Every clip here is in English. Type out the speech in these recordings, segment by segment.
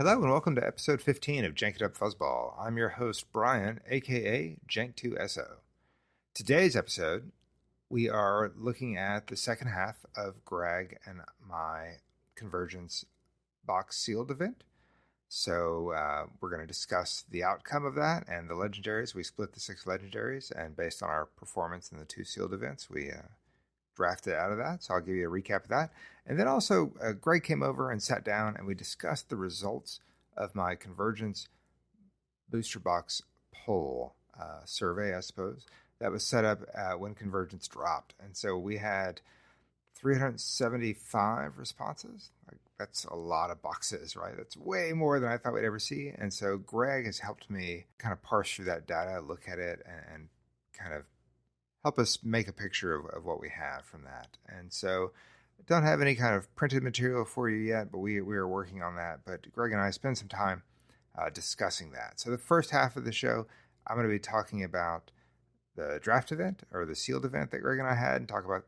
Hello and welcome to episode 15 of Jank It Up Fuzzball. I'm your host, Brian, aka Jank2SO. Today's episode, we are looking at the second half of Greg and my Convergence Box sealed event. So we're going to discuss the outcome of that and the Legendaries. We split the 6 Legendaries, and based on our performance in the 2 sealed events, we drafted out of that. So I'll give you a recap of that. And then also, Greg came over and sat down, and we discussed the results of my Convergence Booster Box poll survey, I suppose, that was set up when Convergence dropped. And so we had 375 responses. That's a lot of boxes, right? That's way more than I thought we'd ever see. And so Greg has helped me kind of parse through that data, look at it, and kind of help us make a picture of what we have from that. And so I don't have any kind of printed material for you yet, but we are working on that. But Greg and I spent some time discussing that. So the first half of the show, I'm going to be talking about the draft event or the sealed event that Greg and I had and talk about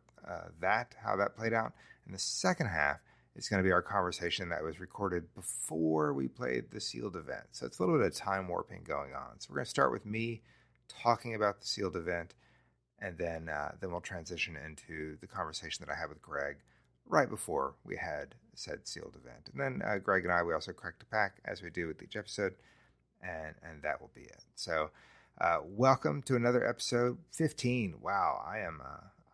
how that played out. And the second half is going to be our conversation that was recorded before we played the sealed event. So it's a little bit of time warping going on. So we're going to start with me talking about the sealed event, and then we'll transition into the conversation that I had with Greg right before we had said sealed event. And then Greg and I, we also cracked a pack as we do with each episode, and that will be it. So welcome to another episode 15. Wow,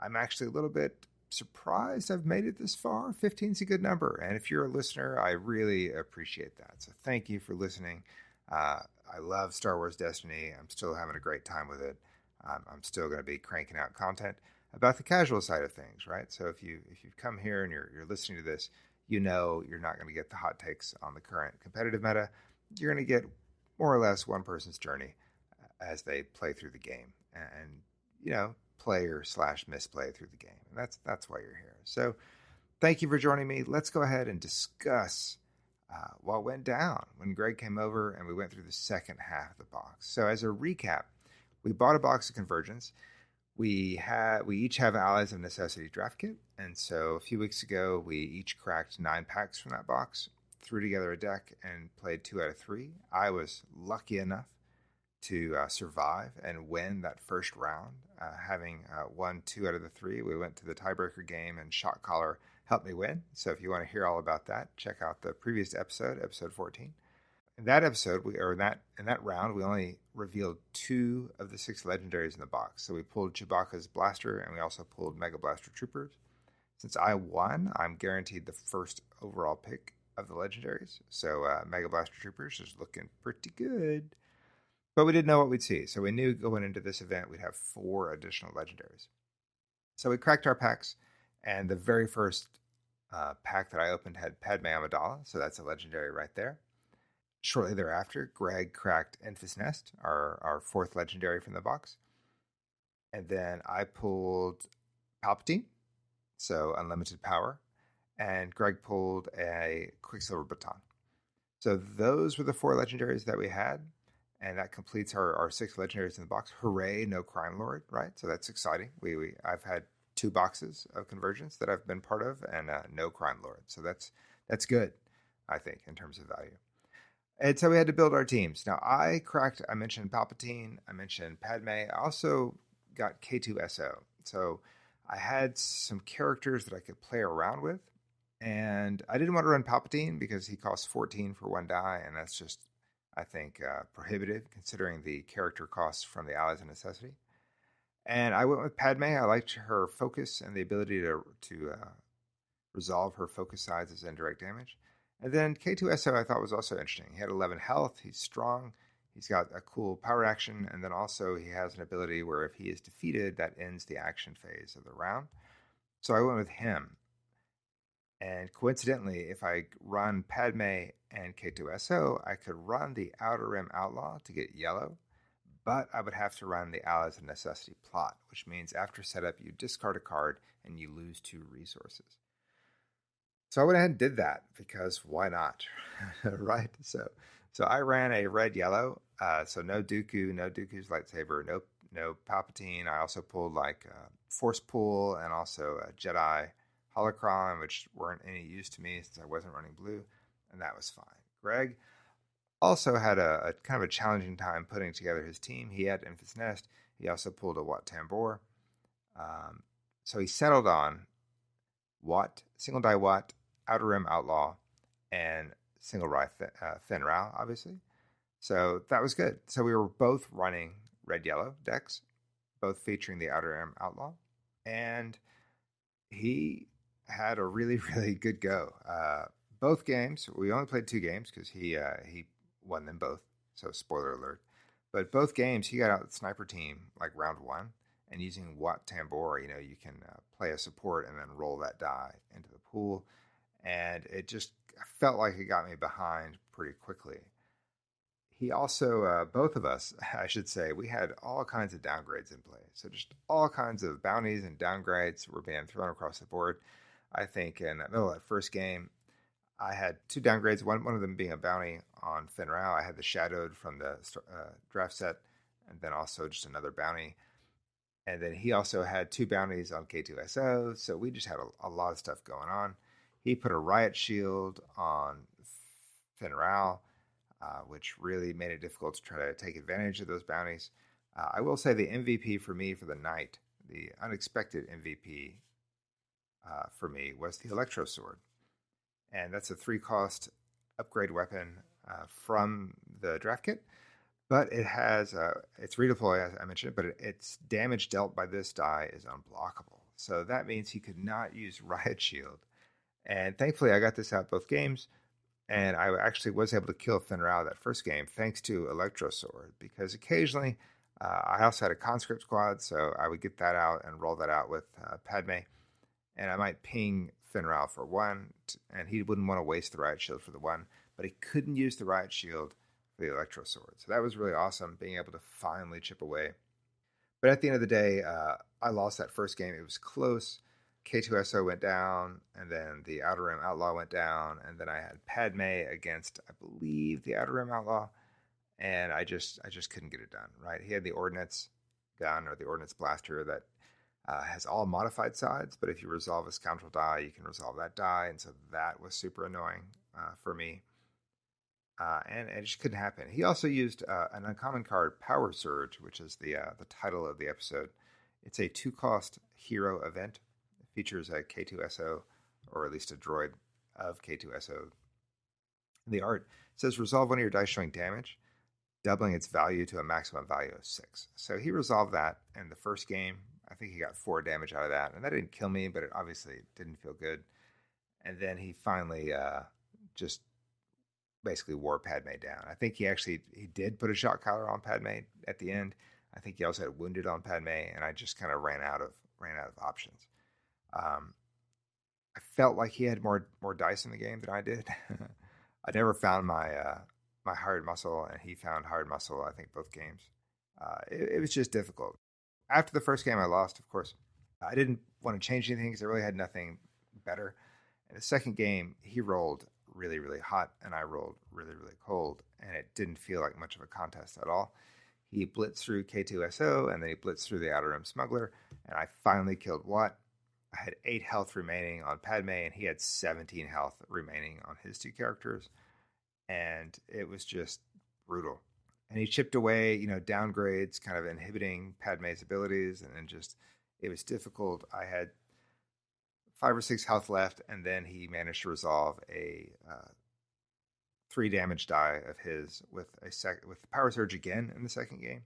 I'm actually a little bit surprised I've made it this far. 15 is a good number, and if you're a listener, I really appreciate that. So thank you for listening. I love Star Wars Destiny. I'm still having a great time with it. I'm still going to be cranking out content about the casual side of things, right? So if you've come here and you're listening to this, you know you're not going to get the hot takes on the current competitive meta. You're going to get more or less one person's journey as they play through the game and play or misplay through the game. And that's why you're here. So thank you for joining me. Let's go ahead and discuss what went down when Greg came over and we went through the second half of the box. So as a recap, we bought a box of Convergence. We each have Allies of Necessity draft kit. And so a few weeks ago, we each cracked 9 packs from that box, threw together a deck, and played 2 out of 3. I was lucky enough to survive and win that first round. Having won 2 out of the 3, we went to the tiebreaker game, and Shot Caller helped me win. So if you want to hear all about that, check out the previous episode 14. In that episode, in that round, we only revealed 2 of the 6 Legendaries in the box. So we pulled Chewbacca's Blaster, and we also pulled Mega Blaster Troopers. Since I won, I'm guaranteed the first overall pick of the Legendaries. So Mega Blaster Troopers is looking pretty good. But we didn't know what we'd see. So we knew going into this event, we'd have 4 additional Legendaries. So we cracked our packs, and the very first pack that I opened had Padme Amidala. So that's a Legendary right there. Shortly thereafter, Greg cracked Enfys Nest, our 4th Legendary from the box. And then I pulled Palpatine, so unlimited power. And Greg pulled a Quicksilver Baton. So those were the 4 Legendaries that we had. And that completes our 6 Legendaries in the box. Hooray, no Crime Lord, right? So that's exciting. I've had 2 boxes of Convergence that I've been part of, and no Crime Lord. So that's good, I think, in terms of value. And so we had to build our teams. Now, I mentioned Palpatine, I mentioned Padme. I also got K2SO. So I had some characters that I could play around with. And I didn't want to run Palpatine because he costs 14 for 1 die. And that's just, I think, prohibitive considering the character costs from the Allies of Necessity. And I went with Padme. I liked her focus and the ability to resolve her focus sides as indirect damage. And then K2SO I thought was also interesting. He had 11 health. He's strong. He's got a cool power action. And then also he has an ability where if he is defeated, that ends the action phase of the round. So I went with him. And coincidentally, if I run Padme and K2SO, I could run the Outer Rim Outlaw to get yellow. But I would have to run the Allies of Necessity plot, which means after setup, you discard a card and you lose 2 resources. So I went ahead and did that because why not, right? So I ran a red-yellow, so no Dooku's lightsaber, no Palpatine. I also pulled Force Pool and also a Jedi Holocron, which weren't any use to me since I wasn't running blue, and that was fine. Greg also had a kind of a challenging time putting together his team. He had Infant's Nest. He also pulled a Wat Tambor. So he settled on Wat, single die Wat, Outer Rim Outlaw, and single Rye Thin Rao, obviously. So that was good. So we were both running red-yellow decks, both featuring the Outer Rim Outlaw. And he had a really, really good go. Both games, we only played 2 games because he won them both. So spoiler alert. But both games, he got out the sniper team like round 1. And using Wat Tambor, you can play a support and then roll that die into the pool. And it just felt like it got me behind pretty quickly. He also, both of us, I should say, we had all kinds of downgrades in play. So just all kinds of bounties and downgrades were being thrown across the board. I think in the middle of that first game, I had 2 downgrades, one of them being a bounty on Finn Rao. I had the Shadowed from the draft set, and then also just another bounty. And then he also had 2 bounties on K2SO, so we just had a lot of stuff going on. He put a Riot Shield on Finn Rao, which really made it difficult to try to take advantage of those bounties. I will say the MVP for me for the night, the unexpected MVP for me, was the Electro Sword. And that's a 3-cost upgrade weapon from the draft kit. But it has, it's redeploy, as I mentioned, but its damage dealt by this die is unblockable. So that means he could not use Riot Shield. And thankfully, I got this out both games. And I actually was able to kill Finn Rao that first game thanks to Electro Sword. Because occasionally, I also had a conscript squad, so I would get that out and roll that out with Padme. And I might ping Finn Rao for 1, and he wouldn't want to waste the Riot Shield for the 1. But he couldn't use the Riot Shield for the Electro Sword. So that was really awesome, being able to finally chip away. But at the end of the day, I lost that first game. It was close. K2SO went down, and then the Outer Rim Outlaw went down, and then I had Padme against, I believe, the Outer Rim Outlaw, and I just couldn't get it done, right? He had the Ordnance gun, or the Ordnance Blaster, that has all modified sides, but if you resolve a Scoundrel die, you can resolve that die, and so that was super annoying for me. And it just couldn't happen. He also used an uncommon card, Power Surge, which is the title of the episode. It's a 2-cost hero event. It features a K2SO, or at least a droid of K2SO. The art says resolve one of your dice showing damage, doubling its value to a maximum value of 6. So he resolved that in the first game. I think he got 4 damage out of that. And that didn't kill me, but it obviously didn't feel good. And then he finally just basically wore Padme down. I think he did put a shot collar on Padme at the end. I think he also had wounded on Padme, and I just kind of ran out of options. I felt like he had more dice in the game than I did. I never found my hired muscle, and he found hired muscle, I think, both games. It was just difficult. After the first game I lost, of course, I didn't want to change anything because I really had nothing better. In the second game, he rolled really, really hot, and I rolled really, really cold, and it didn't feel like much of a contest at all. He blitzed through K2SO, and then he blitzed through the Outer Rim Smuggler, and I finally killed Wat. I had 8 health remaining on Padme, and he had 17 health remaining on his 2 characters, and it was just brutal. And he chipped away, downgrades, kind of inhibiting Padme's abilities, and just, it was difficult. I had 5 or 6 health left, and then he managed to resolve a 3 damage die of his with Power Surge again in the second game.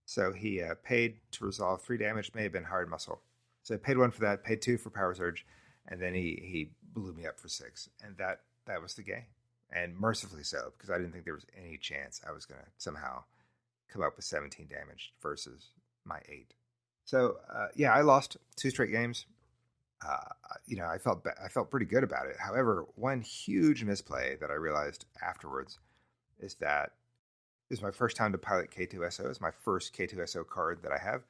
So he paid to resolve 3 damage, may have been hard muscle. So I paid 1 for that, paid 2 for Power Surge, and then he blew me up for 6. And that was the game. And mercifully so, because I didn't think there was any chance I was going to somehow come up with 17 damage versus my 8. So, I lost 2 straight games. I felt pretty good about it. However, one huge misplay that I realized afterwards is that it was my first time to pilot K2SO. It's my first K2SO card that I have.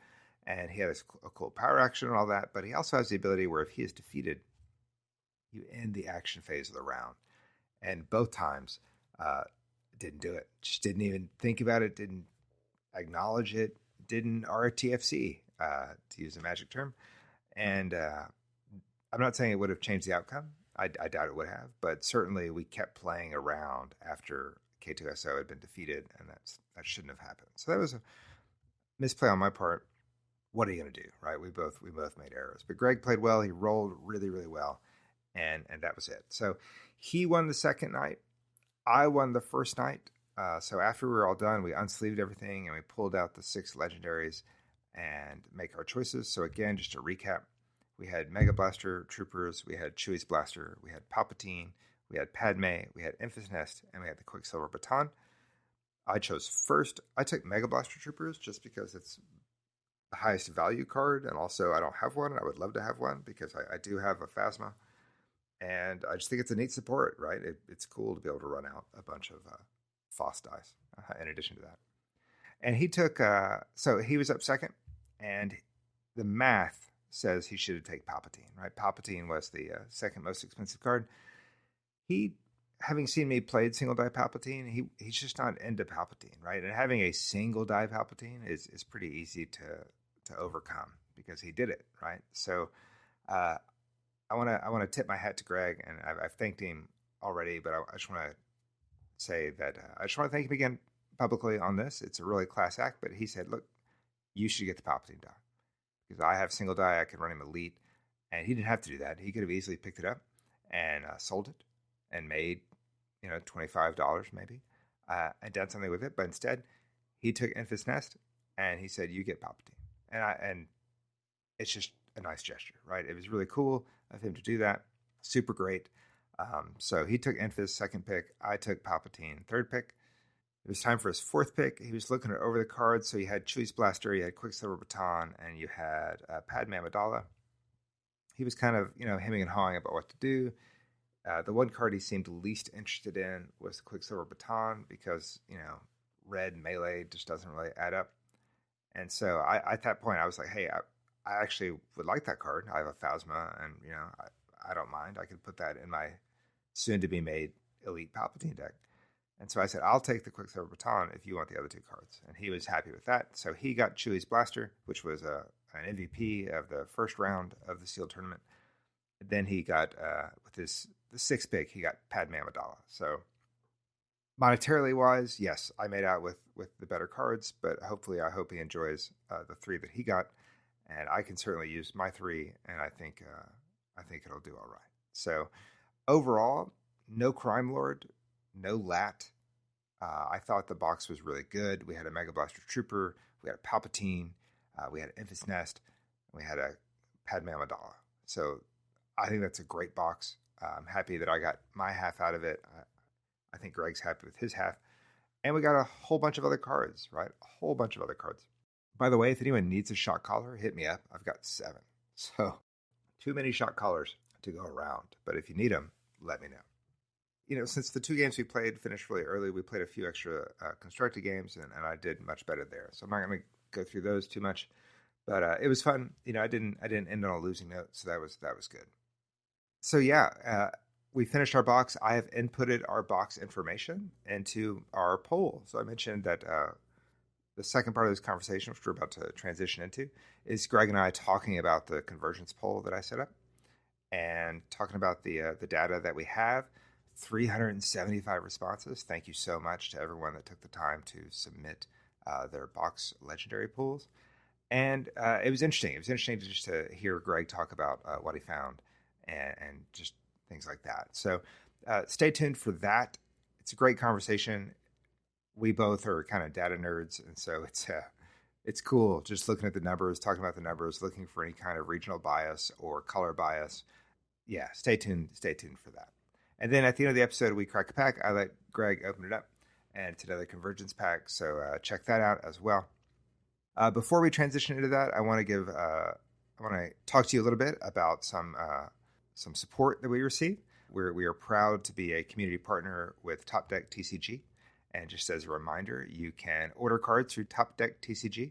And he had a cool power action and all that. But he also has the ability where if he is defeated, you end the action phase of the round. And both times, didn't do it. Just didn't even think about it. Didn't acknowledge it. Didn't RTFC, to use a magic term. And I'm not saying it would have changed the outcome. I doubt it would have, but certainly we kept playing around after K2SO had been defeated, and that shouldn't have happened. So that was a misplay on my part. What are you going to do, right? We both made errors, but Greg played well. He rolled really, really well, and that was it. So he won the second night. I won the first night. So after we were all done, we unsleeved everything and we pulled out the 6 legendaries and make our choices. So again, just to recap, we had Mega Blaster Troopers, we had Chewie's Blaster, we had Palpatine, we had Padme, we had Enfys Nest, and we had the Quicksilver Baton. I chose first. I took Mega Blaster Troopers just because it's the highest value card, and also I don't have one. I would love to have one because I do have a Phasma, and I just think it's a neat support, right? It's cool to be able to run out a bunch of FOSS dice in addition to that. And he took, so he was up second, and the math says he should have taken Palpatine, right? Palpatine was the second most expensive card. He, having seen me played single die Palpatine, he's just not into Palpatine, right? And having a single die Palpatine is pretty easy to overcome because he did it, right? So I want to tip my hat to Greg, and I've thanked him already, but I just want to say that I just want to thank him again publicly on this. It's a really class act, but he said, look, you should get the Palpatine die because I have single die. I can run him elite, and he didn't have to do that. He could have easily picked it up and sold it and made, $25 maybe, and done something with it. But instead, he took Enfys Nest and he said, you get Palpatine. And it's just a nice gesture, right? It was really cool of him to do that. Super great. So he took Enfys, second pick. I took Palpatine, third pick. It was time for his fourth pick. He was looking over the cards. So you had Chewie's Blaster, you had Quicksilver Baton, and you had Padme Amidala. He was kind of, hemming and hawing about what to do. The one card he seemed least interested in was the Quicksilver Baton because, red melee just doesn't really add up. And so at that point, I was like, hey, I actually would like that card. I have a Phasma, and, I don't mind. I could put that in my soon-to-be-made Elite Palpatine deck. And so I said, I'll take the Quicksilver Baton if you want the other 2 cards. And he was happy with that. So he got Chewie's Blaster, which was an MVP of the first round of the sealed tournament. Then he got, with the 6th pick, he got Padme Amidala. So monetarily wise, yes, I made out with the better cards, but I hope he enjoys the 3 that he got. And I can certainly use my 3, and I think it'll do all right. So overall, no Crime Lord, no Lat. I thought the box was really good. We had a Mega Blaster Trooper, we had a Palpatine, we had an Enfys Nest, and we had a Padme Amidala. So I think that's a great box. I'm happy that I got my half out of it. I think Greg's happy with his half. And we got a whole bunch of other cards, right? A whole bunch of other cards. By the way, if anyone needs a shot collar, hit me up. I've got 7. So too many shot collars to go around. But if you need them, let me know. Since the 2 games we played finished really early, we played a few extra constructed games, and I did much better there. So I'm not going to go through those too much. But it was fun. I didn't end on a losing note, so that was good. So yeah, we finished our box. I have inputted our box information into our poll. So I mentioned that the second part of this conversation, which we're about to transition into, is Greg and I talking about the Convergence poll that I set up and talking about the data that we have. 375 responses. Thank you so much to everyone that took the time to submit their box legendary pools. And it was interesting. It was interesting just to hear Greg talk about what he found and just things like that. So stay tuned for that. It's a great conversation. We both are kind of data nerds, and so it's cool just looking at the numbers, talking about the numbers, looking for any kind of regional bias or color bias. Yeah, stay tuned for that. And then at the end of the episode, we crack a pack. I let Greg open it up, and it's another Convergence pack, so check that out as well. Before we transition into that, I want to talk to you a little bit about some support that we receive. We are proud to be a community partner with Top Deck TCG. And just as a reminder, you can order cards through Top Deck TCG.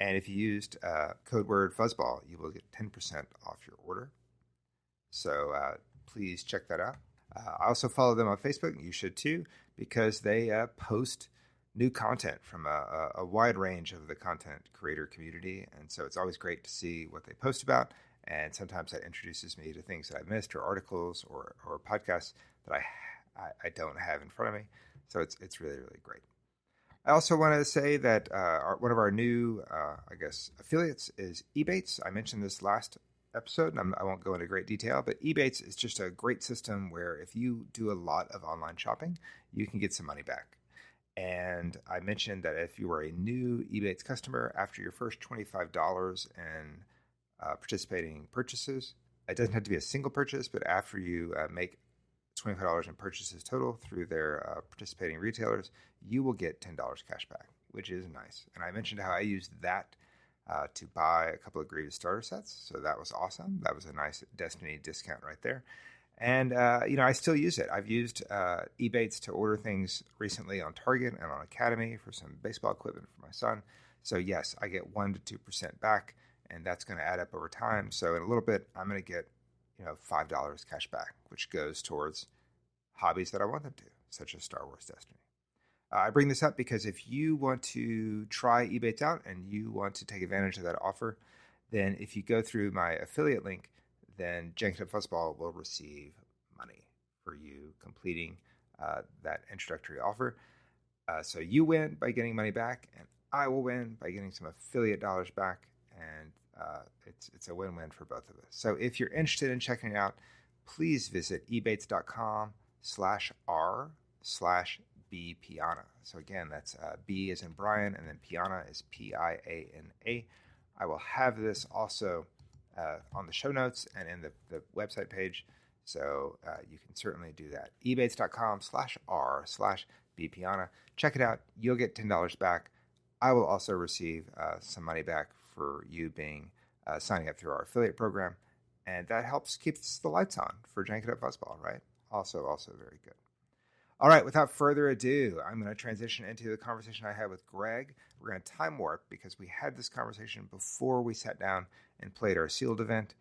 And if you used code word Fuzzball, you will get 10% off your order. So please check that out. I also follow them on Facebook. You should too, because they post new content from a wide range of the content creator community. And so it's always great to see what they post about And sometimes that introduces me to things that I missed, or articles, or podcasts that I don't have in front of me. So it's really, really great. I also want to say that one of our new, affiliates is Ebates. I mentioned this last episode, and I won't go into great detail, but Ebates is just a great system where if you do a lot of online shopping, you can get some money back. And I mentioned that if you are a new Ebates customer, after your first $25 in participating purchases, it doesn't have to be a single purchase, but after you make $25 in purchases total through their participating retailers, you will get $10 cash back, which is nice. And I mentioned how I used that to buy a couple of Grievous starter sets. So that was awesome. That was a nice Destiny discount right there. And, I still use it. I've used Ebates to order things recently on Target and on Academy for some baseball equipment for my son. So yes, I get 1% to 2% back, and that's going to add up over time. So in a little bit, I'm going to get, $5 cash back, which goes towards hobbies that I want them to, such as Star Wars Destiny. I bring this up because if you want to try Ebates out and you want to take advantage of that offer, then if you go through my affiliate link, then Janked Up Fuzzball will receive money for you completing that introductory offer. So you win by getting money back, and I will win by getting some affiliate dollars back, and it's a win-win for both of us. So if you're interested in checking it out, please visit ebates.com/r/bpiana. So again, that's B as in Brian, and then Piana is Piana. I will have this also on the show notes and in the website page. So you can certainly do that. ebates.com/r/bpiana. Check it out. You'll get $10 back. I will also receive some money back for you being signing up through our affiliate program. And that helps keeps the lights on for Jank It Up Fuzzball, right? Also very good. All right, without further ado, I'm going to transition into the conversation I had with Greg. We're going to time warp because we had this conversation before we sat down and played our sealed event.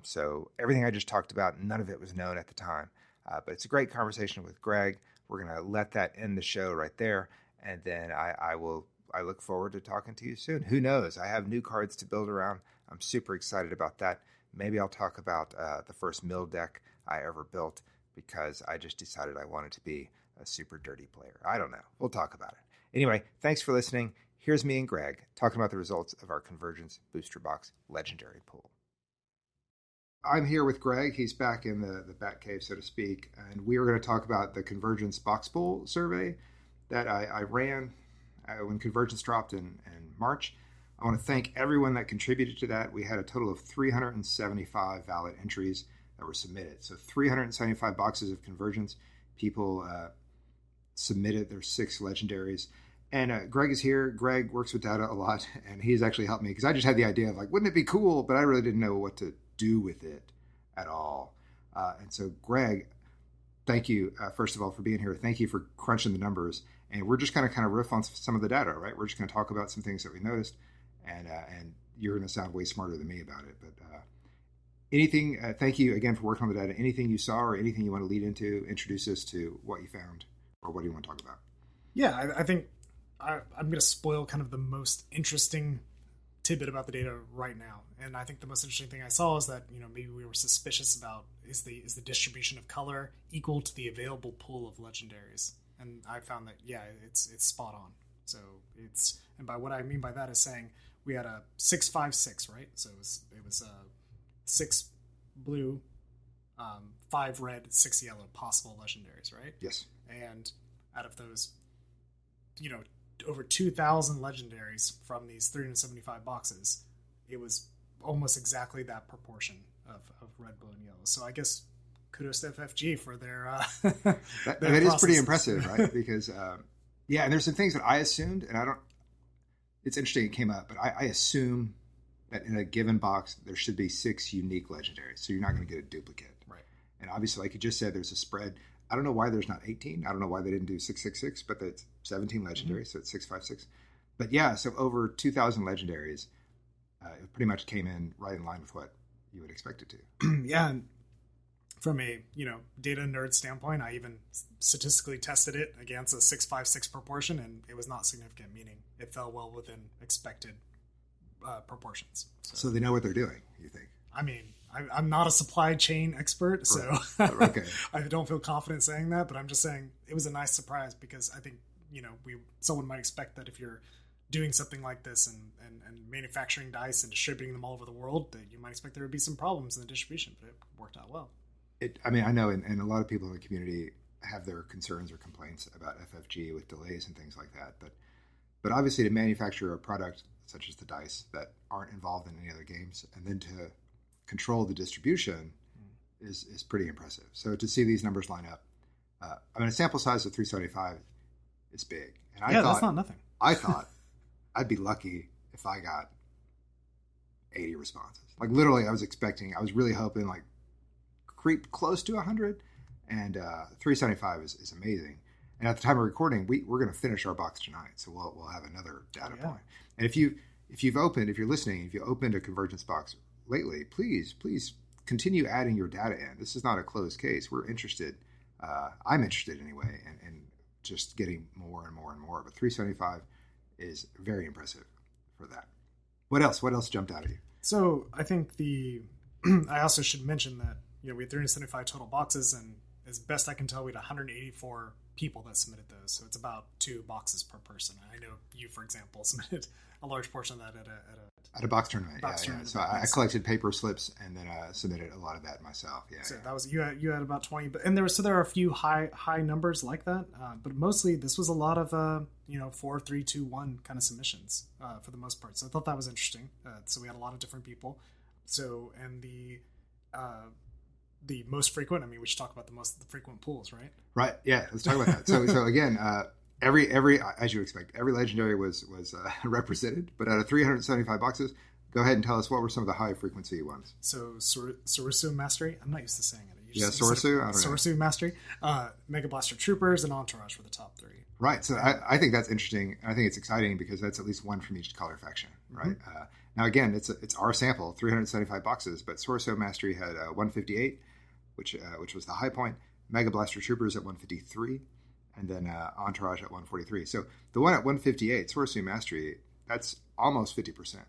So everything I just talked about, none of it was known at the time. But it's a great conversation with Greg. We're going to let that end the show right there. And then I look forward to talking to you soon. Who knows? I have new cards to build around. I'm super excited about that. Maybe I'll talk about the first mill deck I ever built, because I just decided I wanted to be a super dirty player. I don't know. We'll talk about it. Anyway, thanks for listening. Here's me and Greg talking about the results of our Convergence Booster Box Legendary pool. I'm here with Greg. He's back in the Bat Cave, so to speak, and we are going to talk about the Convergence Box Pool survey that I ran when Convergence dropped in March. I want to thank everyone that contributed to that. We had a total of 375 valid entries that were submitted. So 375 boxes of Convergence. People submitted their 6 legendaries. And Greg is here. Greg works with data a lot, and he's actually helped me because I just had the idea of wouldn't it be cool? But I really didn't know what to do with it at all. And so Greg, thank you, first of all, for being here. Thank you for crunching the numbers. And we're just going to kind of riff on some of the data, right? We're just going to talk about some things that we noticed, and you're going to sound way smarter than me about it. But anything, thank you again for working on the data. Anything you saw or anything you want to lead into, introduce us to what you found, or what do you want to talk about? Yeah, I think I'm going to spoil kind of the most interesting tidbit about the data right now. And I think the most interesting thing I saw is that, maybe we were suspicious about is the distribution of color equal to the available pool of legendaries. And I found that, yeah, it's spot on. So and by what I mean by that is saying we had a 6-5-6, right? So it was 6 blue, 5 red, 6 yellow possible legendaries, right? Yes. And out of those, over 2,000 legendaries from these 375 boxes, it was almost exactly that proportion of red, blue, and yellow. So I guess kudos to FFG for their that is pretty impressive, right? Because and there's some things that I assumed, and it's interesting it came up, but I assume that in a given box there should be 6 unique legendaries, so you're not going to get a duplicate, right? And obviously, like you just said, there's a spread. I don't know why there's not 18. I don't know why they didn't do 666, but it's 17 legendaries, so it's 656. But yeah, so over 2,000 legendaries, it pretty much came in right in line with what you would expect it to. Yeah, and from a data nerd standpoint, I even statistically tested it against a 6-5-6 proportion, and it was not significant, meaning it fell well within expected proportions. So they know what they're doing, you think? I mean, I'm not a supply chain expert, so Okay. I don't feel confident saying that, but I'm just saying it was a nice surprise because I think, someone might expect that if you're doing something like this and manufacturing dice and distributing them all over the world, that you might expect there would be some problems in the distribution, but it worked out well. I mean, I know, and a lot of people in the community have their concerns or complaints about FFG with delays and things like that, but obviously to manufacture a product such as the dice that aren't involved in any other games, and then to control the distribution is pretty impressive. So to see these numbers line up, I mean, a sample size of 375 is big. And I thought, that's not nothing. I thought I'd be lucky if I got 80 responses. Like literally, I was really hoping like creep close to 100, and 375 is amazing. And at the time of recording, we're going to finish our box tonight, so we'll have another data point. And if you're listening, if you opened a Convergence box lately, please continue adding your data in. This is not a closed case. We're interested. I'm interested anyway, in just getting more and more and more. But 375 is very impressive for that. What else jumped out at you? So I think I also should mention that we had 375 total boxes, and as best I can tell, we had 184 people that submitted those. So it's about 2 boxes per person. I know you, for example, submitted a large portion of that at a box tournament. So I collected paper slips and then submitted a lot of that myself. So that was you had about 20, but there are a few high numbers like that, but mostly this was a lot of 4, 3, 2, 1 kind of submissions for the most part. So I thought that was interesting. So we had a lot of different people. So and the most frequent. I mean, we should talk about the frequent pools, right? Right. Yeah. Let's talk about that. So again, every as you expect, every legendary was represented. But out of 375 boxes, go ahead and tell us what were some of the high frequency ones. So Sorisu Mastery. I'm not used to saying it. Sorisu. I don't know. Sorisu Mastery, Mega Blaster Troopers, and Entourage were the top 3. Right. So I think that's interesting. I think it's exciting because that's at least one from each color faction. Right. Mm-hmm. Now again, it's our sample, 375 boxes, but Sorisu Mastery had 158. Which was the high point. Mega Blaster Troopers at 153, and then Entourage at 143. So the one at 158, Sorisu Mastery, that's almost 50%,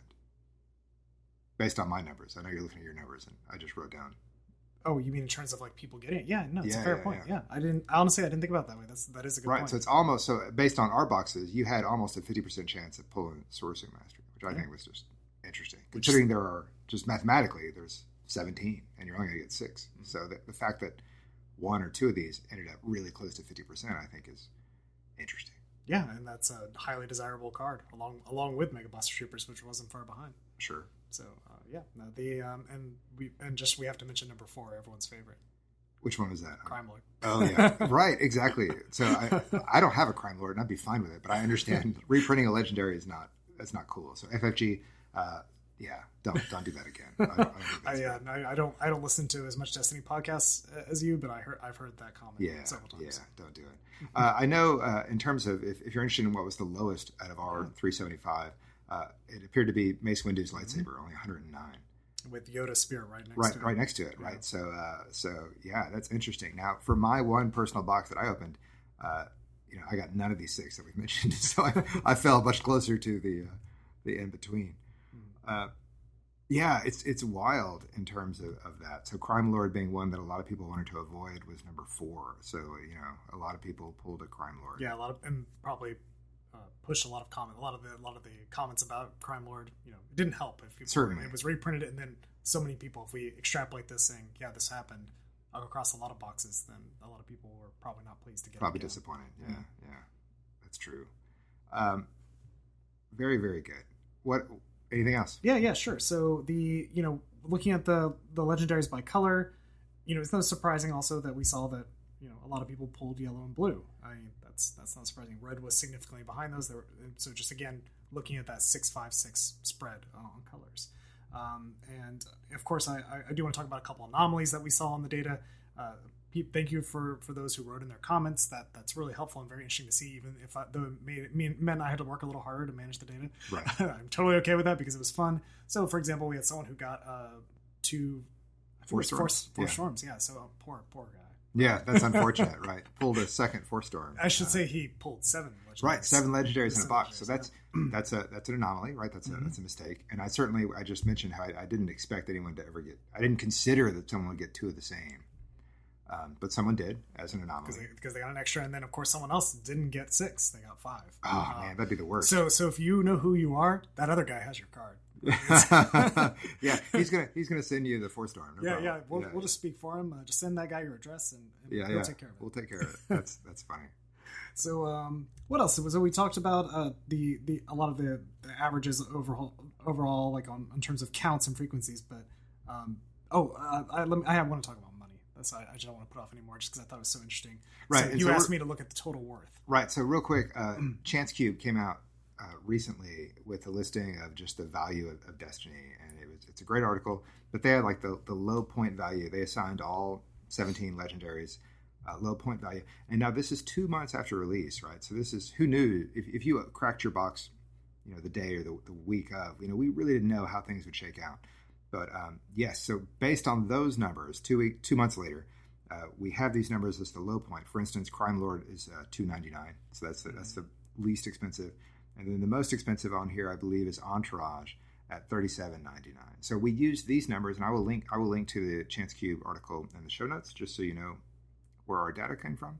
based on my numbers. I know you're looking at your numbers, and I just wrote down. Oh, you mean in terms of like people getting it? Yeah, no, it's a fair point. Yeah, I didn't think about it that way. That is a good point. Right, so it's almost based on our boxes, you had almost a 50% chance of pulling Sorisu Mastery, which I think was just interesting, considering there are just mathematically there's 17 and you're only going to get 6. Mm-hmm. So the fact that 1 or 2 of these ended up really close to 50%, I think is interesting. Yeah, and that's a highly desirable card along with Mega Blaster Troopers, which wasn't far behind. Sure. So we have to mention number 4, everyone's favorite. Which one was that? Crime Lord. Oh yeah, right, exactly. So I don't have a Crime Lord, and I'd be fine with it. But I understand reprinting a legendary that's not cool. So FFG. Don't do that again. I don't listen to as much Destiny podcasts as you, but I've heard that comment several times. Yeah, don't do it. I know in terms of if you're interested in what was the lowest out of our 375, it appeared to be Mace Windu's lightsaber, only 109, with Yoda spear right next to it. Yeah. Right. So that's interesting. Now for my one personal box that I opened, I got none of these 6 that we've mentioned, so I fell much closer to the in between. It's wild in terms of that. So Crime Lord being one that a lot of people wanted to avoid was number 4. So a lot of people pulled a Crime Lord. Yeah, and probably pushed a lot of comments. A lot of the comments about Crime Lord, it didn't help if people, certainly it was reprinted, and then so many people. If we extrapolate this saying, yeah, this happened across a lot of boxes, then a lot of people were probably not pleased to get probably disappointed. Yeah, that's true. Very, very good. What? Anything else? Yeah, sure. So looking at the legendaries by color, it's not surprising also that we saw that a lot of people pulled yellow and blue. I mean, that's not surprising. Red was significantly behind those. So just again looking at that 6-5-6 spread on colors, and of course I do want to talk about a couple anomalies that we saw in the data. Thank you for those who wrote in their comments. That's really helpful and very interesting to see, even if it meant I had to work a little harder to manage the data. Right. I'm totally okay with that because it was fun. So, for example, we had someone who got 2, I Four storms. Four storms. Yeah. So poor guy. Yeah, that's unfortunate, right? Pulled a second Force Storm. I should say he pulled 7 legendaries. Right, 7 legendaries in a box. So that's an anomaly, right? That's a mistake. And I just mentioned how I didn't expect anyone to ever get. I didn't consider that someone would get 2 of the same, but someone did as an anomaly because they got an extra, and then of course someone else didn't get 6; they got 5. Oh man, that'd be the worst. So if you know who you are, that other guy has your card. Yeah, he's gonna send you the 4 storm. No we'll just speak for him. Just send that guy your address, and we'll take care of it. We'll take care of it. That's funny. So what else? So we talked about the a lot of the averages overall, like in terms of counts and frequencies. But I want to talk about money. I just don't want to put off anymore, just because I thought it was so interesting. Right. So you asked me to look at the total worth. Right. So real quick, Chance Cube came out recently with a listing of just the value of Destiny, and it's a great article. But they had like the low point value. They assigned all 17 legendaries low point value, and now this is 2 months after release, right? So this is, who knew if you cracked your box, the day or the week of, we really didn't know how things would shake out. But yes, so based on those numbers, 2 months later, we have these numbers as the low point. For instance, Crime Lord is $2.99, so that's the least expensive. And then the most expensive on here, I believe, is Entourage at $37.99. So we use these numbers, and I will link to the Chance Cube article in the show notes, just so you know where our data came from.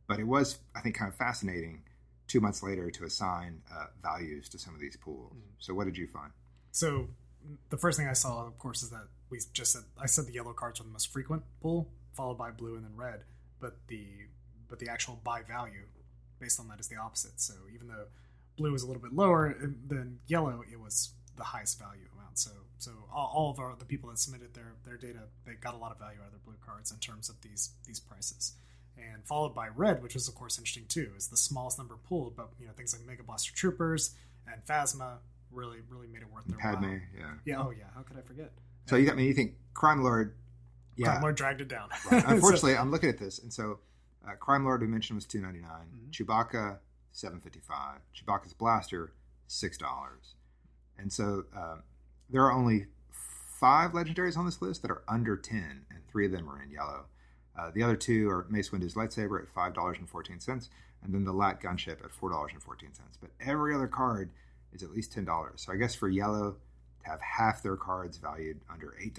But it was, I think, kind of fascinating 2 months later to assign values to some of these pools. So what did you find? So the first thing I saw, of course, is that I said the yellow cards were the most frequent pool, followed by blue and then red. But the actual by value based on that is the opposite. So even though blue was a little bit lower than yellow, it was the highest value amount. So all of the people that submitted their data, they got a lot of value out of their blue cards in terms of these prices. And followed by red, which was of course interesting too, is the smallest number pulled, but things like Mega Blaster Troopers and Phasma really made it worth their Padme, while. Yeah. Oh yeah. How could I forget? So you think Crime Lord? Yeah. Crime Lord dragged it down. Right. Unfortunately, I'm looking at this, and so Crime Lord we mentioned was $2.99. Chewbacca $7.55. Chewbacca's Blaster $6. And so there are only 5 legendaries on this list that are under 10, and 3 of them are in yellow. The other 2 are Mace Windu's lightsaber at $5.14, and then the Lat gunship at $4.14. But every other card is at least $10. So I guess for yellow to have half their cards valued under $8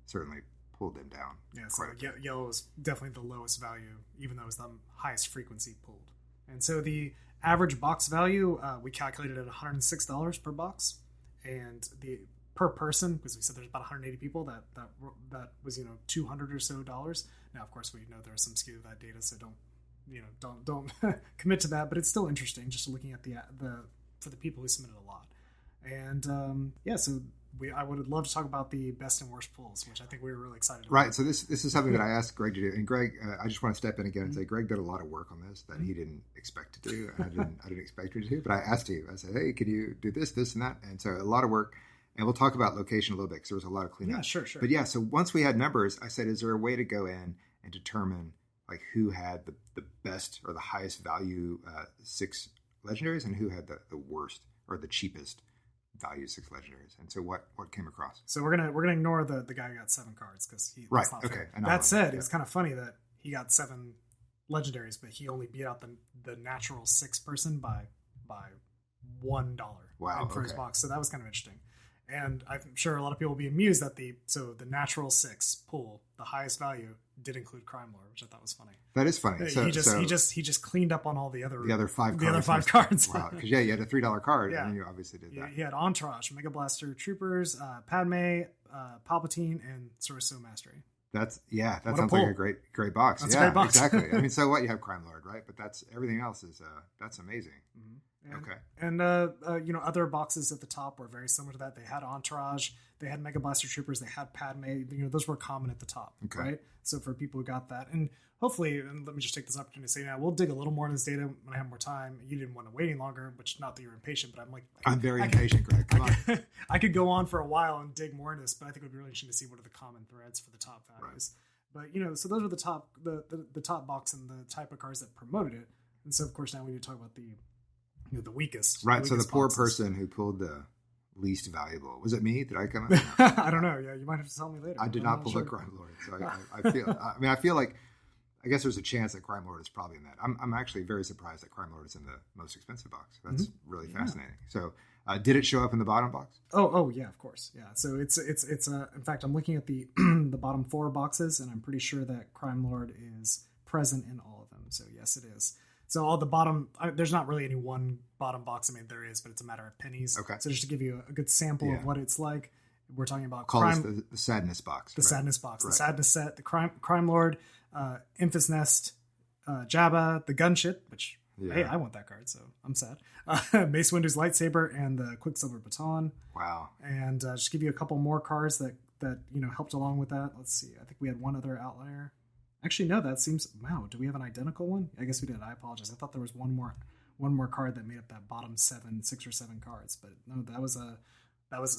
certainly pulled them down. Yeah, so yellow is definitely the lowest value, even though it's the highest frequency pulled. And so the average box value, we calculated at $106 per box, and the per person, because we said there's about 180 people, that was $200 or so dollars. Now, of course, we know there's some skew to that data, so don't commit to that. But it's still interesting, just looking at the for the people who submitted a lot. And so I would love to talk about the best and worst pools, which I think we were really excited about. Right. So this is something that I asked Greg to do, and Greg, I just want to step in again and say Greg did a lot of work on this that he didn't expect to do, and I didn't expect him to do. But I asked him. I said, "Hey, could you do this, and that?" And so a lot of work. And we'll talk about location a little bit because there was a lot of cleanup. Yeah, sure. But yeah, so once we had numbers, I said, is there a way to go in and determine like who had the best or the highest value 6 legendaries and who had the worst or the cheapest value 6 legendaries? And so what came across? So we're gonna ignore the guy who got 7 cards because right. Not okay. Fair. That said, it's kind of funny that he got 7 legendaries, but he only beat out the natural 6 person by $1. Wow. For his box. So that was kind of interesting. And I'm sure a lot of people will be amused that the natural 6 pool, the highest value, did include Crime Lord, which I thought was funny. That is funny. So he just cleaned up on all the other 5 cards. The other 5 cards. Wow. Because you had a $3 card, and then you obviously did that. He had Entourage, Mega Blaster Troopers, Padme, Palpatine, and Sorcerer Mastery. That sounds like a great box. That's a great box. Exactly. I mean, so what? You have Crime Lord, right? But that's everything else is that's amazing. Mm-hmm. Okay. And other boxes at the top were very similar to that. They had Entourage, they had Mega Blaster Troopers, they had Padme. Those were common at the top, right? So for people who got that, and hopefully, and let me just take this opportunity to say now, we'll dig a little more into this data when I have more time. You didn't want to wait any longer, which not that you're impatient, but I'm very impatient, Greg. Come on. I could go on for a while and dig more into this, but I think it would be really interesting to see what are the common threads for the top values. Right. But so those are the top the top box and the type of cards that promoted it. And so of course now we need to talk about the weakest. Right. So the poor boxes. person who pulled the least valuable? Was it me? Did I come up? I don't know. Yeah, you might have to tell me later. I did not pull a Crime Lord, so I feel like I guess there's a chance that Crime Lord is probably in that. I'm actually very surprised that Crime Lord is in the most expensive box. That's really fascinating. So, did it show up in the bottom box? Oh yeah, of course. Yeah. So it's in fact, I'm looking at the the bottom 4 boxes, and I'm pretty sure that Crime Lord is present in all of them. So yes, it is. So all the bottom, there's not really any one bottom box. I mean, there is, but it's a matter of pennies. Okay. So just to give you a good sample of what it's like, we're talking about Call this the sadness box. The sadness box, the sadness set, the crime lord, Infus Nest, Jabba, the gunship, which hey, I want that card, so I'm sad. Mace Windu's lightsaber and the Quicksilver baton. Wow. And just give you a couple more cards that helped along with that. Let's see. I think we had one other outlier. Actually, no, that seems, wow, do we have an identical one? I guess we did. I apologize. I thought there was one more card that made up that bottom 6 or 7 cards, but no, that was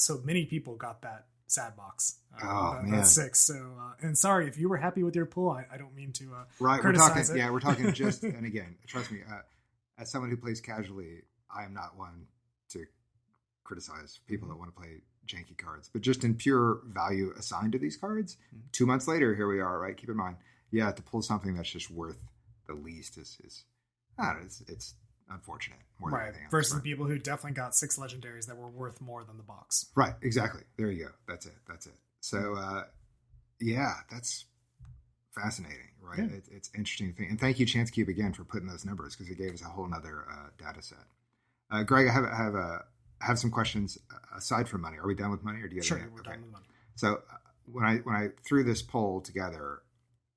so many people got that sad box. Man. That's 6. So, and sorry if you were happy with your pull. I don't mean to right. Criticize it. We're talking just, and again, trust me, as someone who plays casually, I am not one to criticize people that want to play janky cards, but just in pure value assigned to these cards, 2 months later, here we are, right? Keep in mind, to pull something that's just worth the least is I don't know, it's unfortunate more than anything else. Versus the people who definitely got 6 legendaries that were worth more than the box. Right, exactly. There you go. That's it. So, that's fascinating, right? Yeah. It's interesting thing. And thank you, Chance Cube, again, for putting those numbers, because it gave us a whole nother data set. Greg, I have some questions aside from money. Are we done with money, or do you have Sure, any? we're done with money. So when I threw this poll together,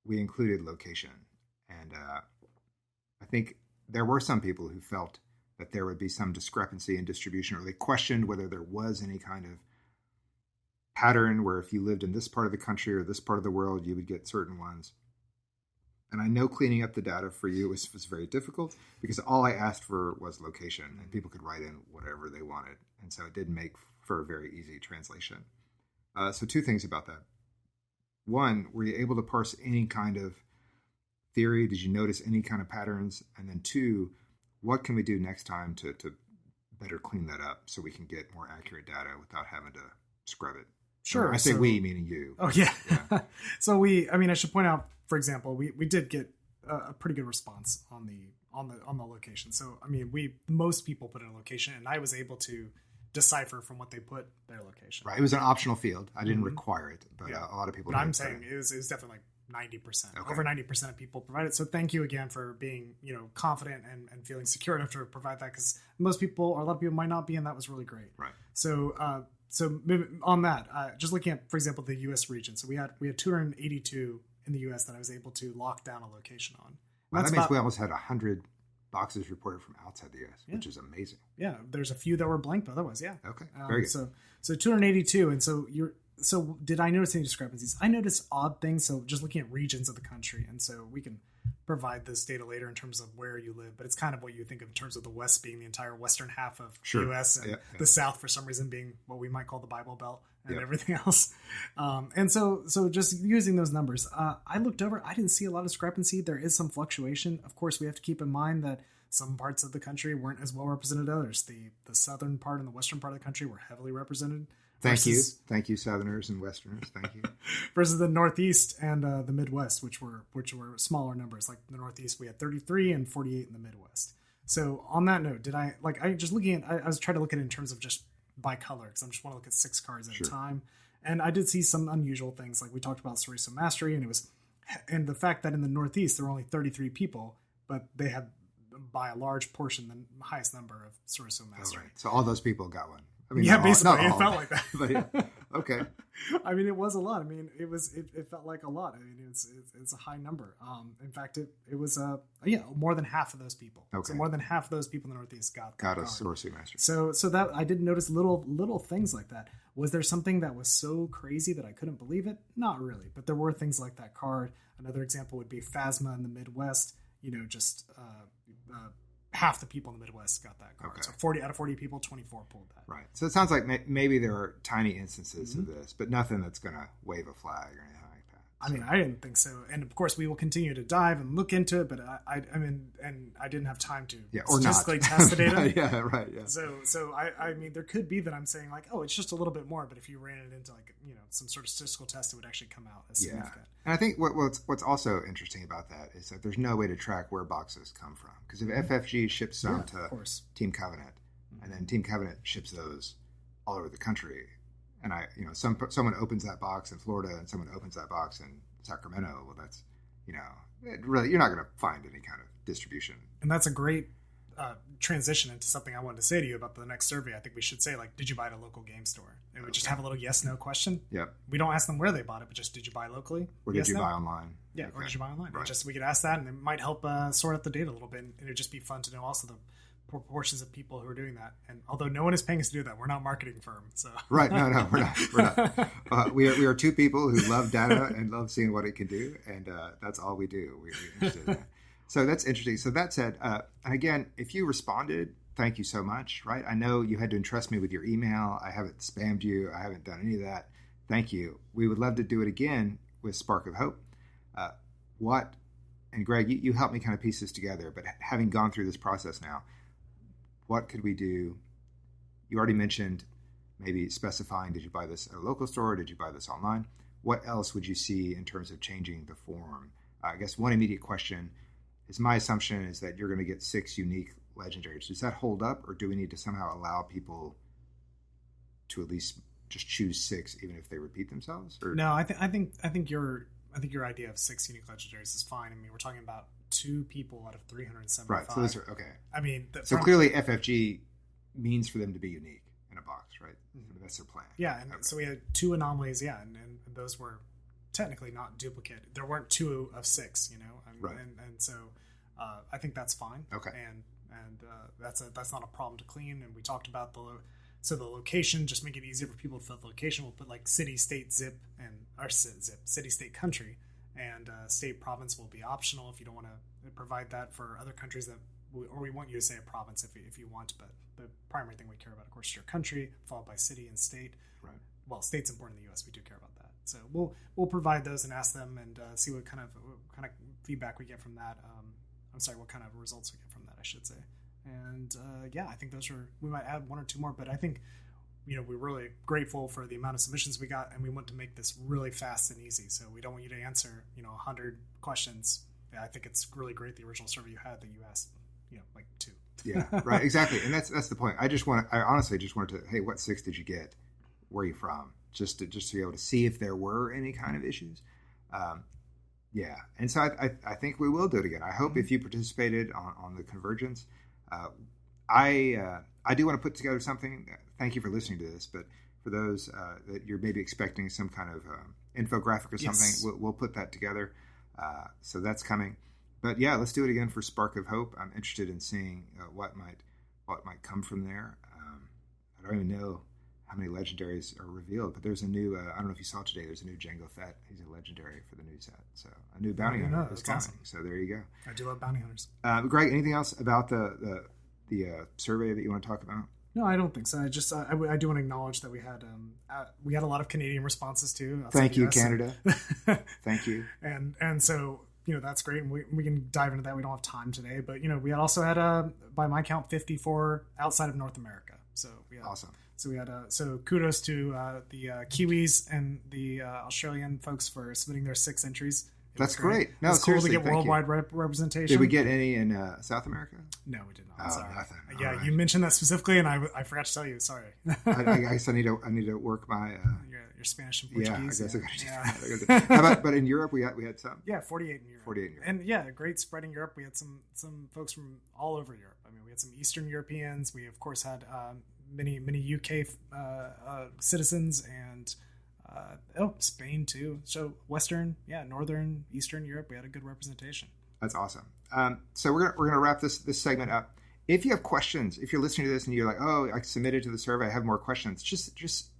we included location, and I think there were some people who felt that there would be some discrepancy in distribution, or they questioned whether there was any kind of pattern where if you lived in this part of the country or this part of the world, you would get certain ones. And I know cleaning up the data for you was very difficult, because all I asked for was location, and people could write in whatever they wanted. And so it did make for a very easy translation. So 2 things about that. One, were you able to parse any kind of theory? Did you notice any kind of patterns? And then 2, what can we do next time to better clean that up so we can get more accurate data without having to scrub it? Sure. I say we, meaning you. Oh, yeah. So I should point out, for example, we did get a pretty good response on the location. So, most people put in a location, and I was able to decipher from what they put their location. Right. It was an optional field. I didn't require it, but a lot of people. But I'm saying it was definitely like 90%. Okay. Over 90% of people provided. So thank you again for being confident and feeling secure enough to provide that, because most people, or a lot of people, might not be, and that was really great. Right. So on that, just looking at, for example, the U.S. region. So we had 282 in the U.S. that I was able to lock down a location on. Well, that means we almost had 100 boxes reported from outside the U.S., which is amazing. Yeah, there's a few that were blank, but otherwise, yeah. Okay, very good. So 282, and so did I notice any discrepancies? I noticed odd things. So just looking at regions of the country, and so we can provide this data later in terms of where you live, but it's kind of what you think of in terms of the West being the entire western half of the U.S. and the South, for some reason, being what we might call the Bible Belt and everything else. And so just using those numbers, I looked over. I didn't see a lot of discrepancy. There is some fluctuation. Of course, we have to keep in mind that some parts of the country weren't as well represented as others. The southern part and the western part of the country were heavily represented. Thank you, Southerners and Westerners. Thank you. Versus the Northeast and the Midwest, which were smaller numbers. Like the Northeast, we had 33 and 48 in the Midwest. So on that note, I was trying to look at it in terms of just by color, because I just want to look at 6 cards at a time. And I did see some unusual things, like we talked about Cerriso Mastery, and the fact that in the Northeast there were only 33 people, but they had by a large portion the highest number of Cerriso Mastery. Oh, right. So all those people got one. Basically, it felt like that. But yeah. Okay. It was a lot. It felt like a lot. It's a high number. In fact, it was more than half of those people. Okay. So more than half of those people in the Northeast got a Cerriso Mastery. So that I did notice little things like that. Was there something that was so crazy that I couldn't believe it? Not really, but there were things like that card. Another example would be Phasma in the Midwest. Half the people in the Midwest got that card. Okay. So 40 out of 40 people, 24 pulled that. Right. So it sounds like maybe there are tiny instances of this, but nothing that's going to wave a flag or anything like that. I mean, I didn't think so. And of course, we will continue to dive and look into it, but I mean, and I didn't have time to statistically test the data. Yeah, right. Yeah. So I mean, there could be that I'm saying like, oh, it's just a little bit more, but if you ran it into like, some sort of statistical test, it would actually come out as significant. And I think what's also interesting about that is that there's no way to track where boxes come from. Because if FFG ships some to Team Covenant, and then Team Covenant ships those all over the country, and someone opens that box in Florida and someone opens that box in Sacramento, well, that's, really, you're not going to find any kind of distribution. And that's a great transition into something I wanted to say to you about the next survey. I think we should say, like, did you buy at a local game store? And we just have a little yes/no question. Yep. We don't ask them where they bought it, but just did you buy locally? Or did you buy online? Yeah, or did you buy online? Right. We could ask that, and it might help sort out the data a little bit. And it would just be fun to know also the proportions of people who are doing that. And although no one is paying us to do that, we're not a marketing firm. So right, no, we're not. We are two people who love data and love seeing what it can do, and that's all we do. We're interested in that. So that's interesting. So that said, and again, if you responded, thank you so much. Right, I know you had to entrust me with your email. I haven't spammed you. I haven't done any of that. Thank you. We would love to do it again with Spark of Hope. And Greg, you helped me kind of piece this together. But having gone through this process now, what could we do? You already mentioned maybe specifying, did you buy this at a local store or did you buy this online? What else would you see in terms of changing the form? I guess one immediate question is, my assumption is that you're going to get 6 unique legendaries. Does that hold up, or do we need to somehow allow people to at least just choose 6 even if they repeat themselves? Or? No, I think your idea of 6 unique legendaries is fine. I mean, we're talking about 2 people out of 375. Right. So those are okay. I mean, clearly FFG means for them to be unique in a box, right? Mm-hmm. That's their plan. Yeah, and so we had 2 anomalies. Yeah, and those were technically not duplicate. There weren't 2 of 6, right. And so I think that's fine. Okay. And that's not a problem to clean. And we talked about the location, just make it easier for people to fill the location. We'll put like city, state, zip, and our zip, city, state, country. And state, province will be optional if you don't want to provide that for other countries or we want you to say a province if you want, but the primary thing we care about, of course, is your country, followed by city and state. Right. Well, state's important in the U.S. We do care about that. So we'll provide those and ask them and see what kind of feedback we get from that. What kind of results we get from that, I should say. And I think we might add 1 or 2 more, but I think we're really grateful for the amount of submissions we got, and we want to make this really fast and easy. So we don't want you to answer 100 questions. Yeah, I think it's really great, the original survey you had, that you asked like 2. Yeah, right, exactly. And that's the point. I honestly just wanted to, hey, what 6 did you get? Where are you from? Just to be able to see if there were any kind of issues. And so I think we will do it again. I hope if you participated on the Convergence, I do want to put together something. Thank you for listening to this, but for those that you're maybe expecting some kind of infographic or something, yes. we'll put that together. So that's coming. But yeah, let's do it again for Spark of Hope. I'm interested in seeing what might come from there. I don't even know how many legendaries are revealed, but there's a new, I don't know if you saw today, there's a new Jango Fett. He's a legendary for the new set. So a new bounty hunter is coming. Awesome. So there you go. I do love bounty hunters. Greg, anything else about the survey that you want to talk about? No, I don't think so. I just I do want to acknowledge that we had a lot of Canadian responses too. Thank you, Canada. Thank you. And so that's great, and we can dive into that. We don't have time today, but we also had by my count 54 outside of North America. So we had, awesome. So we had so kudos to the Kiwis and the Australian folks for submitting their 6 entries. That's great. No, it's cool to get worldwide representation. Did we get any in South America? No, we did not. Oh, sorry. Nothing. Yeah, right. You mentioned that specifically, and I forgot to tell you. Sorry. I guess I need to work my your Spanish and Portuguese. Yeah, I guess I got to do that. How about, but in Europe we had some. Yeah, 48 in Europe. 48 in Europe. And yeah, great spread in Europe. We had some folks from all over Europe. I mean, we had some Eastern Europeans. We of course had many UK citizens and. Spain too. So Western, Northern, Eastern Europe, we had a good representation. That's awesome. So we're gonna wrap this segment up. If you have questions, if you're listening to this and you're like, oh, I submitted to the survey, I have more questions, just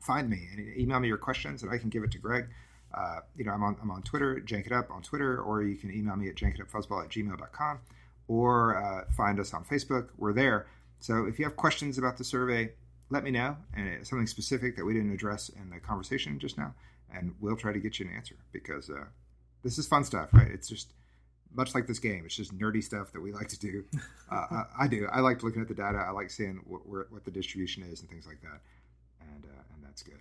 find me and email me your questions and I can give it to Greg. I'm on Twitter, Jank It Up on Twitter, or you can email me at jankitupfuzzball@gmail.com or find us on Facebook. We're there. So if you have questions about the survey, let me know, and it's something specific that we didn't address in the conversation just now, and we'll try to get you an answer because this is fun stuff, right? It's just much like this game. It's just nerdy stuff that we like to do. I do. I like looking at the data. I like seeing what the distribution is and things like that, and that's good.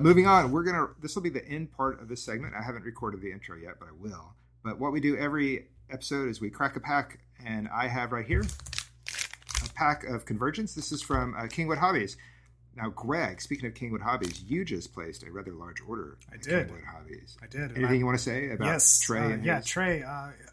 Moving on, this will be the end part of this segment. I haven't recorded the intro yet, but I will. But what we do every episode is we crack a pack, and I have right here a pack of Convergence. This is from Kingwood Hobbies. Now, Greg, speaking of Kingwood Hobbies, you just placed a rather large order at Kingwood Hobbies. I did. Anything you want to say about Trey? Trey,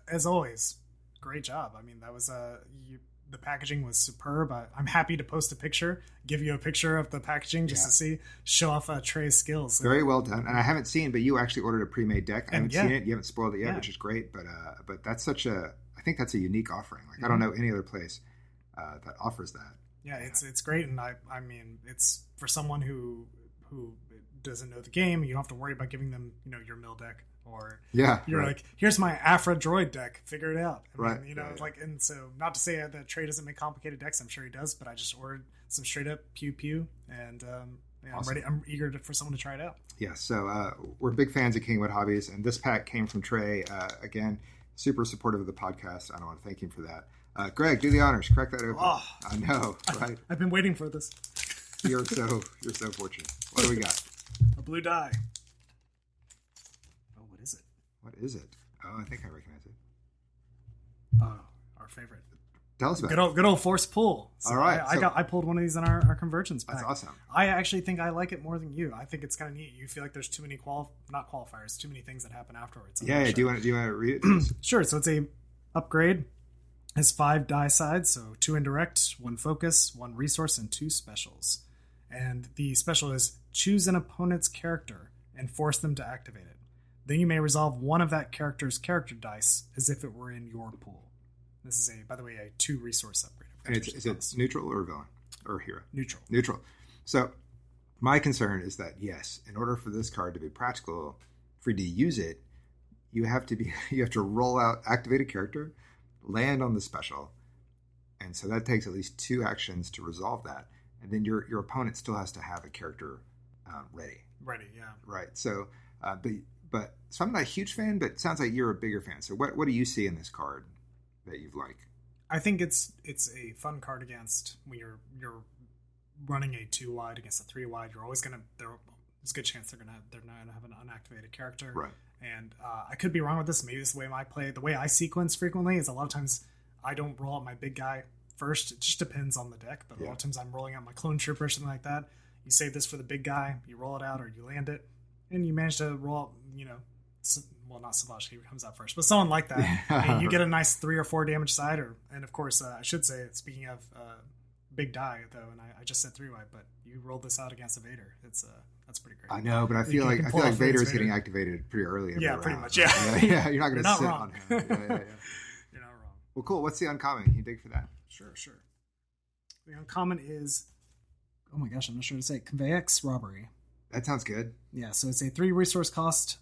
as always, great job. I mean, that was the packaging was superb. I'm happy to post a picture, give you a picture of the packaging just to show off Trey's skills. Very well done. And I haven't seen, but you actually ordered a pre-made deck. I haven't seen it. You haven't spoiled it yet, which is great. But that's I think that's a unique offering. Like I don't know any other place that offers that. Yeah, it's great, and I mean, it's for someone who doesn't know the game. You don't have to worry about giving them, your mill deck, or you're like, here's my Afra droid deck, figure it out. And so not to say that Trey doesn't make complicated decks. I'm sure he does, but I just ordered some straight up pew, and awesome. I'm ready. I'm eager for someone to try it out. Yeah, so we're big fans of Kingwood Hobbies, and this pack came from Trey. Again, super supportive of the podcast. I want to thank him for that. Greg, do the honors. Crack that open. Oh, I know, right? I've been waiting for this. You're so fortunate. What do we got? A blue die. Oh, what is it? What is it? Oh, I think I recognize it. Oh, our favorite. Tell us about it. Good old force pull. So all right. I pulled one of these in our Convergence pack. That's awesome. I actually think I like it more than you. I think it's kind of neat. You feel like there's too many not qualifiers, too many things that happen afterwards. Yeah. Do you want to read it? Sure. So it's a upgrade. Has 5 die sides, so 2 indirect, 1 focus, 1 resource, and 2 specials. And the special is choose an opponent's character and force them to activate it. Then you may resolve one of that character's character dice as if it were in your pool. This is, by the way, a 2 resource upgrade. And is it neutral or villain or hero? Neutral. So my concern is that, yes, in order for this card to be practical, for you to use it, you have to roll out activated character, land on the special, and so that takes at least 2 actions to resolve that, and then your opponent still has to have a character ready, right? So but so I'm not a huge fan, but it sounds like you're a bigger fan. So what do you see in this card that you like? I think it's a fun card against when you're running a 2 wide against a 3 wide. You're always there's a good chance they're not gonna have an unactivated character, right? And I could be wrong with this. Maybe this is the way I sequence frequently is a lot of times I don't roll out my big guy first. It just depends on the deck. But a lot of times I'm rolling out my clone trooper or something like that. You save this for the big guy, you roll it out or you land it, and you manage to roll out, not Savage, he comes out first, but someone like that. And you get a nice 3 or 4 damage side. And of course, I should say, speaking of big die, though, and I just said 3 wide, but you rolled this out against a Vader. That's pretty great. I know, but I feel like Vader is getting activated pretty early. Yeah, pretty round. much. Yeah, you're not going to sit on him. Yeah. You're not wrong. Well, cool. What's the uncommon? Can you dig for that? Sure. The uncommon is, oh my gosh, I'm not sure to say. Convex Robbery. That sounds good. Yeah, so it's a 3 resource cost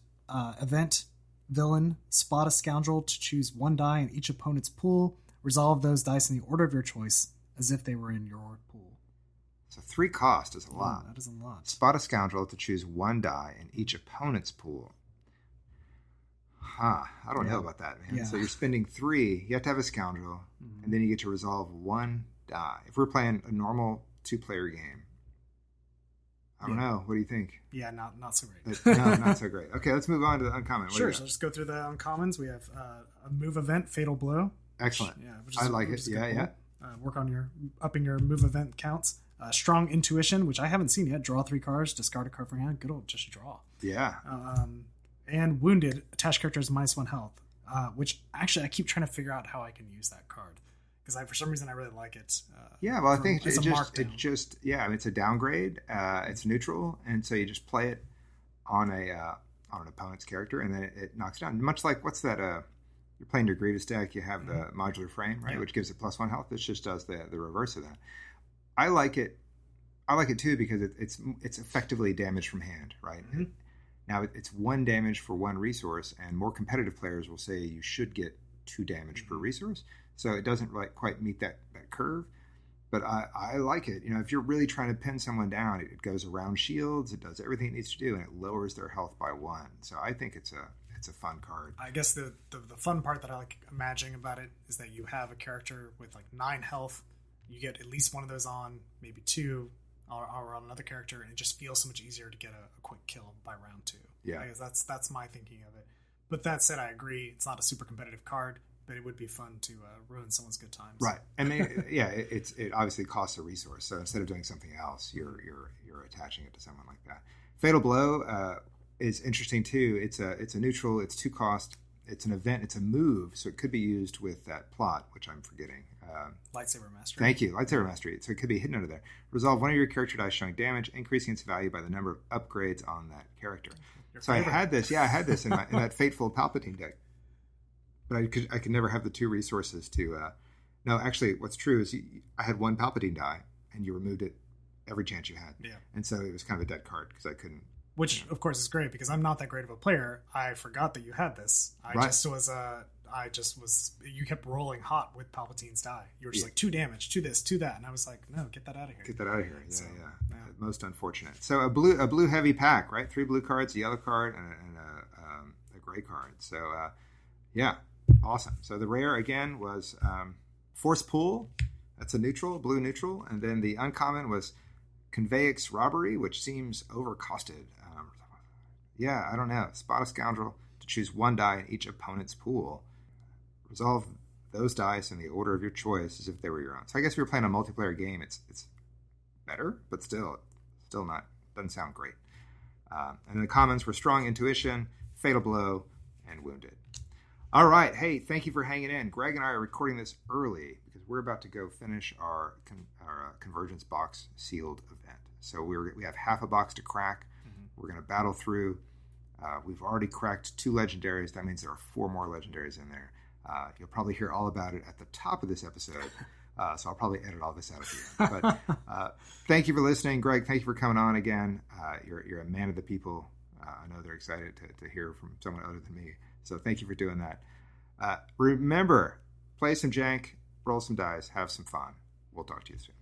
event. Villain, spot a scoundrel to choose 1 die in each opponent's pool. Resolve those dice in the order of your choice as if they were in your pool. So 3 cost is a lot. That is a lot. Spot a scoundrel to choose 1 die in each opponent's pool. I don't know about that, man. Yeah. So you're spending 3. You have to have a scoundrel, and then you get to resolve 1 die. If we're playing a normal 2-player game, I don't know. What do you think? Yeah, not so great. No, not so great. Okay, let's move on to the uncommon. Sure. So let's go through the uncommons. We have a move event, Fatal Blow. Excellent. I like it. Yeah. Work on upping your move event counts. Strong Intuition, which I haven't seen yet. Draw 3 cards, discard a card from hand. Good old just draw. Yeah. And Wounded, attached character is -1 health, which actually I keep trying to figure out how I can use that card because for some reason I really like it. Well, I think it's a downgrade. It's neutral, and so you just play it on an opponent's character, and then it knocks it down. Much like what's that? You're playing your Grievous deck. You have the modular frame, right, which gives it +1 health. This just does the reverse of that. I like it. I like it too because it's effectively damage from hand, right? Mm-hmm. Now it's 1 damage for 1 resource, and more competitive players will say you should get 2 damage per resource. So it doesn't quite meet that curve. But I like it. If you're really trying to pin someone down, it goes around shields. It does everything it needs to do, and it lowers their health by 1. So I think it's a fun card. I guess the fun part that I like imagining about it is that you have a character with like 9 health. You get at least one of those on, maybe 2, or on another character, and it just feels so much easier to get a quick kill by round 2. Yeah, I guess that's my thinking of it. But that said, I agree. It's not a super competitive card, but it would be fun to ruin someone's good times. Right, and it obviously costs a resource. So instead of doing something else, you're attaching it to someone like that. Fatal Blow is interesting too. It's a neutral. It's 2 cost. It's an event. It's a move, so it could be used with that plot, which I'm forgetting. Lightsaber Mastery. Thank you, Lightsaber Mastery. So it could be hidden under there. Resolve one of your character dice showing damage, increasing its value by the number of upgrades on that character. So I had this in that Fateful Palpatine deck. But I could never have the 2 resources to. No, actually, what's true is I had 1 Palpatine die, and you removed it every chance you had. Yeah. And so it was kind of a dead card because I couldn't. Which, of course, is great because I'm not that great of a player. I forgot that you had this. I just was. You kept rolling hot with Palpatine's die. You were just like 2 damage, 2 this, 2 that, and I was like, no, get that out of here. Get that out of here. Yeah. Most unfortunate. So a blue heavy pack, right? 3 blue cards, a yellow card, and a gray card. So yeah. Awesome. So the rare, again, was Force Pull. That's a neutral, blue neutral. And then the uncommon was Conveyix Robbery, which seems overcosted. I don't know. Spot a scoundrel to choose 1 die in each opponent's pool. Resolve those dice in the order of your choice as if they were your own. So I guess if you're playing a multiplayer game, it's better, but still not. Doesn't sound great. And then the commons were Strong Intuition, Fatal Blow, and Wounded. All right. Hey, thank you for hanging in. Greg and I are recording this early because we're about to go finish our Convergence Box sealed event. So we have half a box to crack. Mm-hmm. We're going to battle through. We've already cracked 2 Legendaries. That means there are 4 more Legendaries in there. You'll probably hear all about it at the top of this episode. So I'll probably edit all this out at the end. But thank you for listening. Greg, thank you for coming on again. You're a man of the people. I know they're excited to hear from someone other than me. So thank you for doing that. Remember, play some jank, roll some dice, have some fun. We'll talk to you soon.